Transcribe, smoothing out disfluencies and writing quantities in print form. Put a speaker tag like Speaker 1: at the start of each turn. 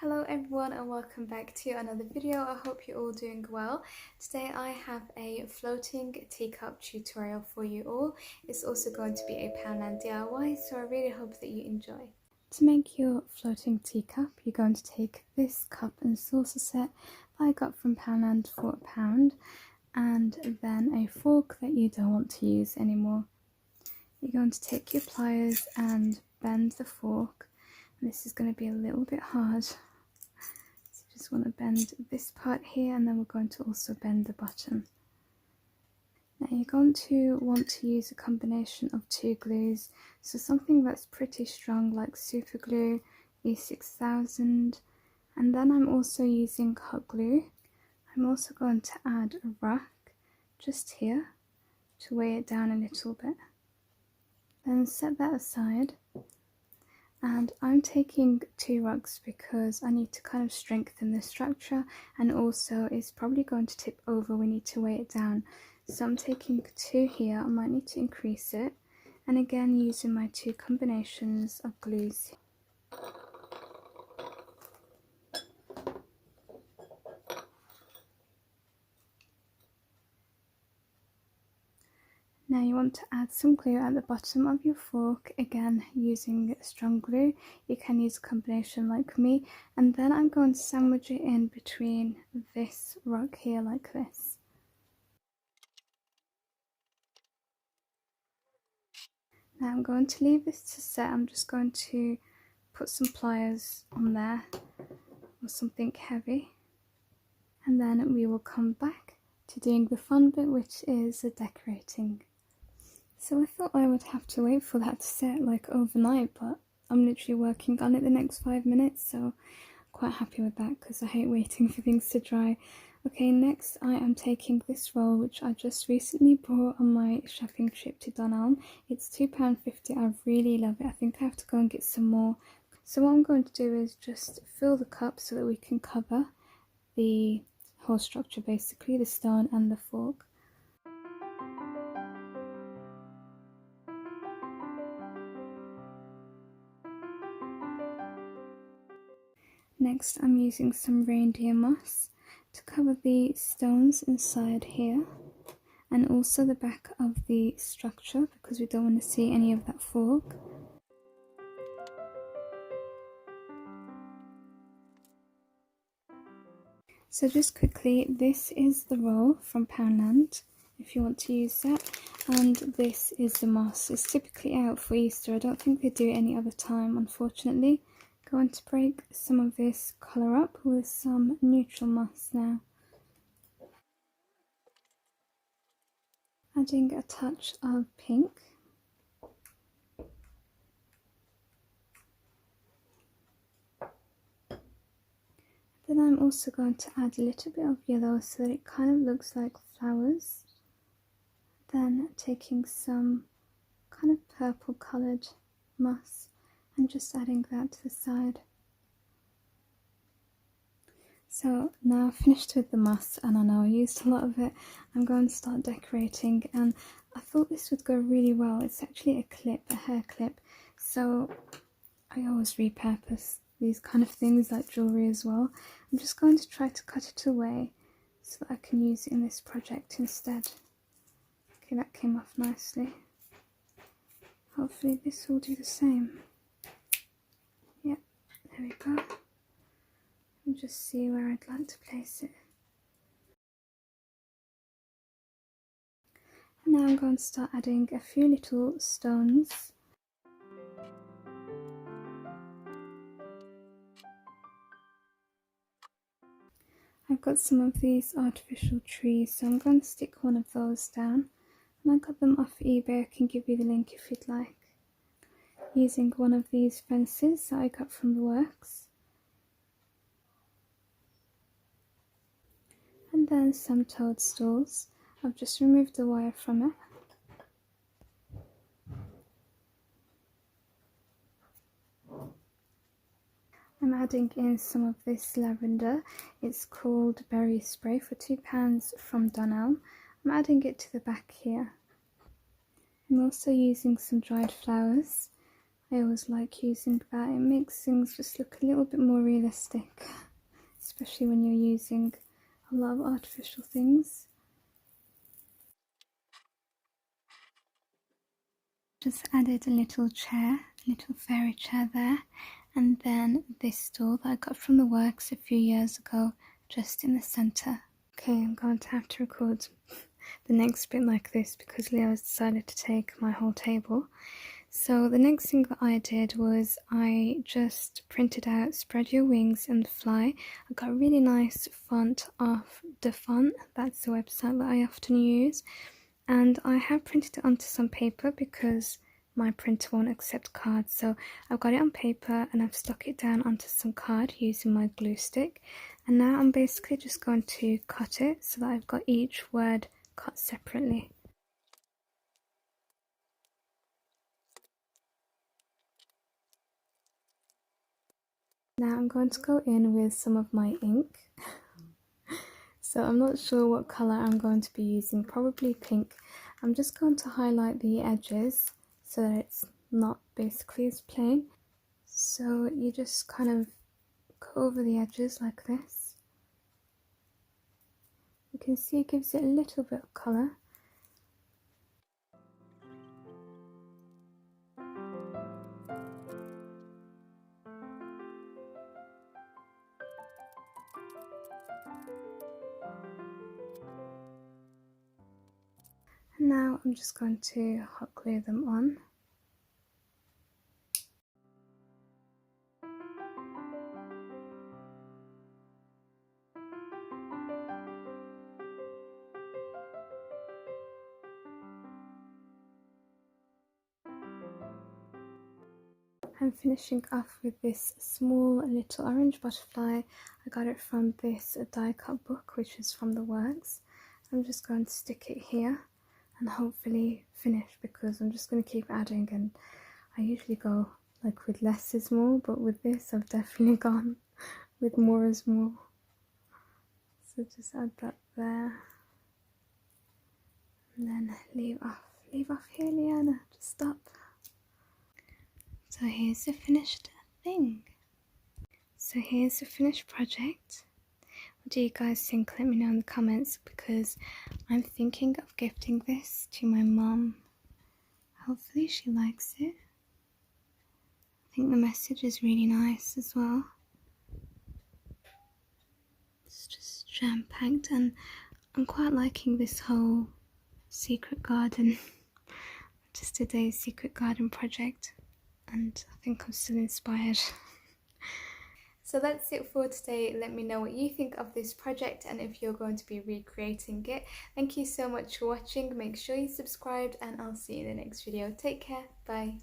Speaker 1: Hello everyone and welcome back to another video. I hope you're all doing well. Today I have a floating teacup tutorial for you all. It's also going to be a Poundland DIY, so I really hope that you enjoy. To make your floating teacup, you're going to take this cup and saucer set that I got from Poundland for £1, and then a fork that you don't want to use anymore. You're going to take your pliers and bend the fork. This is going to be a little bit hard. So you just want to bend this part here, and then we're going to also bend the bottom. Now you're going to want to use a combination of two glues, so something that's pretty strong like super glue, E6000, and then I'm also using hot glue. I'm also going to add a rock just here to weigh it down a little bit. Then set that aside. And I'm taking 2 rugs because I need to kind of strengthen the structure, and also it's probably going to tip over. We need to weigh it down. So I'm taking 2 here. I might need to increase it. And again, using my 2 combinations of glues. Now you want to add some glue at the bottom of your fork, again using strong glue. You can use a combination like me, and then I'm going to sandwich it in between this rug here like this. Now I'm going to leave this to set. I'm just going to put some pliers on there or something heavy, and then we will come back to doing the fun bit, which is the decorating. So I thought I would have to wait for that to set like overnight, but I'm literally working on it the next 5 minutes, so I'm quite happy with that because I hate waiting for things to dry. Okay, next I am taking this roll, which I just recently bought on my shopping trip to Dunelm. It's £2.50. I really love it. I think I have to go and get some more. So what I'm going to do is just fill the cup so that we can cover the whole structure, basically the stone and the fork. Next I'm using some reindeer moss to cover the stones inside here, and also the back of the structure because we don't want to see any of that fork. So just quickly, this is the roll from Poundland if you want to use that, and this is the moss. It's typically out for Easter. I don't think they do it any other time, unfortunately. Going to break some of this colour up with some neutral moss now. Adding a touch of pink. Then I'm also going to add a little bit of yellow so that it kind of looks like flowers. Then taking some kind of purple coloured moss and just adding that to the side. So now I've finished with the moss, and I know I used a lot of it. I'm going to start decorating, and I thought this would go really well. It's actually a clip, a hair clip, so I always repurpose these kind of things like jewellery as well. I'm just going to try to cut it away so that I can use it in this project instead. Okay, that came off nicely. Hopefully this will do the same. Yep, there we go. And just see where I'd like to place it. And now I'm going to start adding a few little stones. I've got some of these artificial trees, so I'm going to stick one of those down. And I got them off eBay. I can give you the link if you'd like. Using one of these fences that I got from the works. And then some toadstools. I've just removed the wire from it. I'm adding in some of this lavender. It's called Berry Spray for £2 from Dunelm. I'm adding it to the back here. I'm also using some dried flowers. I always like using that. It makes things just look a little bit more realistic, especially when you're using a lot of artificial things. Just added a little chair, a little fairy chair there, and then this stool that I got from the works a few years ago, just in the centre. Okay, I'm going to have to record the next bit like this because Leo has decided to take my whole table. So the next thing that I did was I just printed out Spread Your Wings and Fly. I got a really nice font off the font, that's the website that I often use. And I have printed it onto some paper because my printer won't accept cards, so I've got it on paper and I've stuck it down onto some card using my glue stick, and now I'm basically just going to cut it so that I've got each word cut separately. Now I'm going to go in with some of my ink. So I'm not sure what colour I'm going to be using, probably pink. I'm just going to highlight the edges so that it's not basically as plain. So you just kind of go over the edges like this. You can see it gives it a little bit of colour. And now I'm just going to hot glue them on. I'm finishing off with this small little orange butterfly. I got it from this die-cut book, which is from the works. I'm just going to stick it here and hopefully finish, because I'm just going to keep adding, and I usually go like with less is more, but with this I've definitely gone with more is more. So just add that there and then leave off here, Liana, just stop. So here's the finished thing. So here's the finished project. What do you guys think? Let me know in the comments, because I'm thinking of gifting this to my mum. Hopefully she likes it. I think the message is really nice as well. It's just jam-packed, and I'm quite liking this whole secret garden. Just today's secret garden project, and I think I'm still inspired. So that's it for today. Let me know what you think of this project and if you're going to be recreating it. Thank you so much for watching. Make sure you subscribed, and I'll see you in the next video. Take care. Bye.